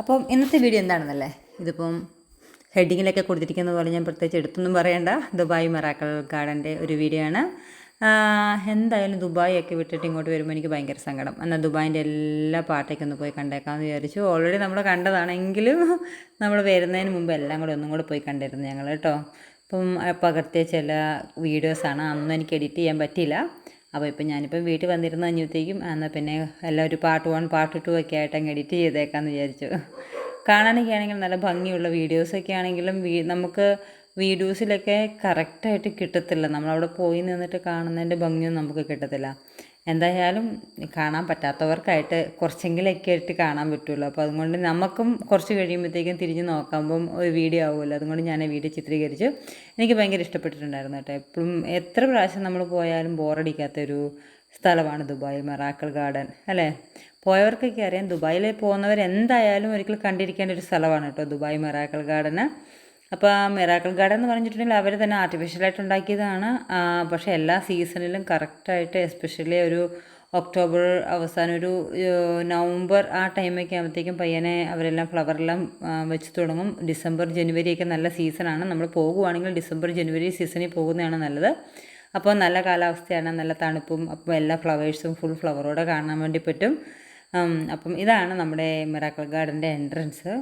അപ്പം ഇന്നത്തെ വീഡിയോ എന്താണെന്നല്ലേ, ഇതിപ്പം ഹെഡിങ്ങിലൊക്കെ കൊടുത്തിരിക്കുന്ന പോലെ ഞാൻ പ്രത്യേകിച്ച് എടുത്തൊന്നും പറയേണ്ട. ദുബായ് മിറാക്കിൾ ഗാർഡൻ്റെ ഒരു വീഡിയോ ആണ്. എന്തായാലും ദുബായ് ഒക്കെ വിട്ടിട്ട് ഇങ്ങോട്ട് വരുമ്പോൾ എനിക്ക് ഭയങ്കര സങ്കടം. എന്നാൽ ദുബായിൻ്റെ എല്ലാ പാട്ടൊക്കെ ഒന്ന് പോയി കണ്ടേക്കാമെന്ന് വിചാരിച്ചു. ഓൾറെഡി നമ്മൾ കണ്ടതാണെങ്കിലും നമ്മൾ വരുന്നതിന് മുമ്പ് എല്ലാം കൂടെ ഒന്നും കൂടെ പോയി കണ്ടിരുന്നു ഞങ്ങൾ കേട്ടോ. അപ്പം പകർത്തിയ ചില വീഡിയോസാണ്, അന്നും എനിക്ക് എഡിറ്റ് ചെയ്യാൻ പറ്റിയില്ല. അപ്പോൾ ഇപ്പം ഞാനിപ്പം വീട്ടിൽ വന്നിരുന്ന് കഴിഞ്ഞപ്പോഴത്തേക്കും എന്നാൽ പിന്നെ എല്ലാം ഒരു പാർട്ട് 1 പാർട്ട് 2 ഒക്കെ ആയിട്ട് അങ്ങ് എഡിറ്റ് ചെയ്തേക്കാമെന്ന് വിചാരിച്ചു. കാണാനൊക്കെ ആണെങ്കിൽ നല്ല ഭംഗിയുള്ള വീഡിയോസൊക്കെ ആണെങ്കിലും നമുക്ക് വീഡിയോസിലൊക്കെ കറക്റ്റായിട്ട് കിട്ടത്തില്ല. നമ്മളവിടെ പോയി നിന്നിട്ട് കാണുന്നതിൻ്റെ ഭംഗിയൊന്നും നമുക്ക് കിട്ടത്തില്ല. എന്തായാലും കാണാൻ പറ്റാത്തവർക്കായിട്ട് കുറച്ചെങ്കിലൊക്കെ ആയിട്ട് കാണാൻ പറ്റുള്ളൂ. അപ്പോൾ അതുകൊണ്ട് നമുക്കും കുറച്ച് കഴിയുമ്പോഴത്തേക്കും തിരിഞ്ഞ് നോക്കുമ്പം ഒരു വീഡിയോ ആവുമല്ലോ. അതുകൊണ്ട് ഞാൻ ആ വീഡിയോ ചിത്രീകരിച്ചു. എനിക്ക് ഭയങ്കര ഇഷ്ടപ്പെട്ടിട്ടുണ്ടായിരുന്നു കേട്ടോ. എപ്പോഴും എത്ര പ്രാവശ്യം നമ്മൾ പോയാലും ബോറടിക്കാത്തൊരു സ്ഥലമാണ് ദുബായ് മിറാക്കിൾ ഗാർഡൻ അല്ലേ. പോയവർക്കൊക്കെ അറിയാം, ദുബായിൽ പോകുന്നവർ എന്തായാലും ഒരിക്കൽ കണ്ടിരിക്കേണ്ട ഒരു സ്ഥലമാണ് കേട്ടോ ദുബായ് മിറാക്കിൾ ഗാർഡന്. അപ്പോൾ ആ മിറാക്കിൾ ഗാർഡൻ എന്ന് പറഞ്ഞിട്ടുണ്ടെങ്കിൽ അവർ തന്നെ ആർട്ടിഫിഷ്യലായിട്ട് ഉണ്ടാക്കിയതാണ്. പക്ഷേ എല്ലാ സീസണിലും കറക്റ്റായിട്ട്, എസ്പെഷ്യലി ഒരു ഒക്ടോബർ അവസാനം ഒരു നവംബർ ആ ടൈമൊക്കെ ആകുമ്പോഴത്തേക്കും പയ്യനെ അവരെല്ലാം ഫ്ലവറെല്ലാം വെച്ച് തുടങ്ങും. ഡിസംബർ ജനുവരിയൊക്കെ നല്ല സീസണാണ്. നമ്മൾ പോകുവാണെങ്കിൽ ഡിസംബർ ജനുവരി സീസണിൽ പോകുന്നതാണ് നല്ലത്. അപ്പോൾ നല്ല കാലാവസ്ഥയാണ്, നല്ല തണുപ്പും. അപ്പോൾ എല്ലാ ഫ്ലവേഴ്സും ഫുൾ ഫ്ലവറോടെ കാണാൻ വേണ്ടി പറ്റും. അപ്പം ഇതാണ് നമ്മുടെ മിറാക്കിൾ ഗാർഡൻ്റെ എൻട്രൻസ്.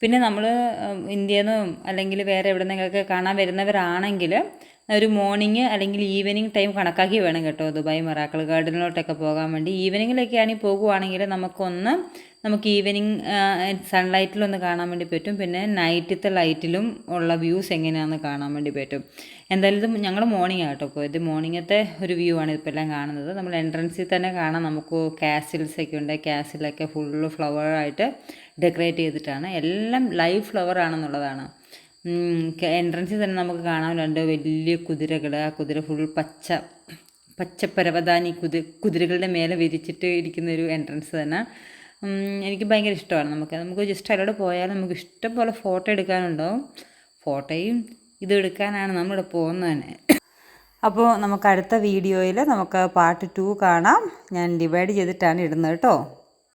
പിന്നെ നമ്മൾ ഇന്ത്യയിൽ നിന്നും അല്ലെങ്കിൽ വേറെ എവിടെ നിന്നൊക്കെ കാണാൻ വരുന്നവരാണെങ്കിൽ ഒരു മോർണിംഗ് അല്ലെങ്കിൽ ഈവനിങ് ടൈം കണക്കാക്കി വേണം കേട്ടോ ദുബായ് മിറാക്കിൾ ഗാർഡനിലോട്ടൊക്കെ പോകാൻ വേണ്ടി. ഈവനിങ്ങിലൊക്കെ ആണെങ്കിൽ പോകുവാണെങ്കിൽ നമുക്ക് ഈവനിങ് സൺലൈറ്റിലൊന്ന് കാണാൻ വേണ്ടി പറ്റും. പിന്നെ നൈറ്റത്തെ ലൈറ്റിലും ഉള്ള വ്യൂസ് എങ്ങനെയാണെന്ന് കാണാൻ വേണ്ടി പറ്റും. എന്തായാലും ഇത് ഞങ്ങൾ മോർണിംഗ് ആട്ടോ പോയത്. മോർണിംഗത്തെ ഒരു വ്യൂ ആണ് ഇപ്പോൾ എല്ലാം കാണുന്നത്. നമ്മൾ എൻട്രൻസിൽ തന്നെ കാണാം, നമുക്ക് കാസിൽസൊക്കെ ഉണ്ട്. കാസിലൊക്കെ ഫുള്ള് ഫ്ലവറായിട്ട് ഡെക്കറേറ്റ് ചെയ്തിട്ടാണ്. എല്ലാം ലൈവ് ഫ്ലവർ ആണെന്നുള്ളതാണ്. എൻട്രൻസിൽ തന്നെ നമുക്ക് കാണാൻ 2 വലിയ കുതിരകൾ. ആ കുതിര ഫുൾ പച്ചപ്പരവതാനി കുതിരകളുടെ മേലെ വിരിച്ചിട്ട് ഇരിക്കുന്ന ഒരു എൻട്രൻസ് തന്നെ. എനിക്ക് ഭയങ്കര ഇഷ്ടമാണ്. നമുക്ക് ജസ്റ്റ് അതിലൂടെ പോയാൽ നമുക്ക് ഇഷ്ടം പോലെ ഫോട്ടോ എടുക്കാനുണ്ടാവും. ഫോട്ടോയും ഇതെടുക്കാനാണ് നമ്മളിവിടെ പോകുന്നത് തന്നെ. അപ്പോൾ നമുക്ക് അടുത്ത വീഡിയോയിൽ നമുക്ക് പാർട്ട് 2 കാണാം. ഞാൻ ഡിവൈഡ് ചെയ്തിട്ടാണ് ഇടുന്നത് കേട്ടോ.